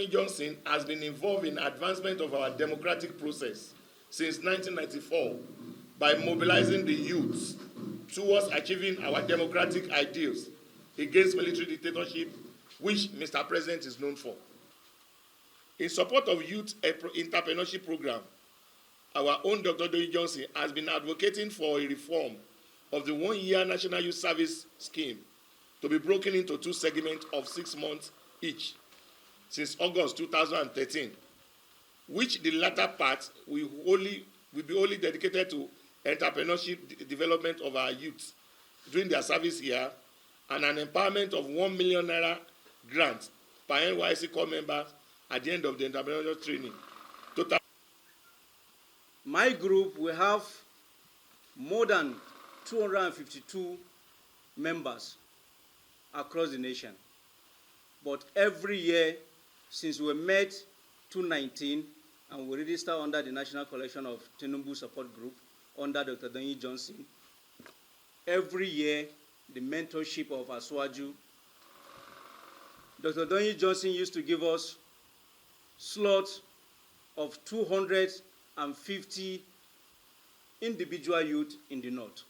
Doyin Johnson has been involved in advancement of our democratic process since 1994 by mobilizing the youth towards achieving our democratic ideals against military dictatorship, which Mr. President is known for. In support of youth entrepreneurship program, our own Dr. Doyin Johnson has been advocating for a reform of the one-year National Youth Service Scheme to be broken into 2 segments of 6 months each since August 2013, which the latter part will be only dedicated to entrepreneurship development of our youth during their service year, and an empowerment of 1 million naira grant per NYSC core member at the end of the entrepreneurial training. Total. My group will have more than 252 members across the nation. But every year, since we met 2019, and we register under the National Collection of Tinubu Support Group under Dr. Doyin Johnson, every year, the mentorship of Aswaju, Dr. Doyin Johnson used to give us slots of 250 individual youth in the north.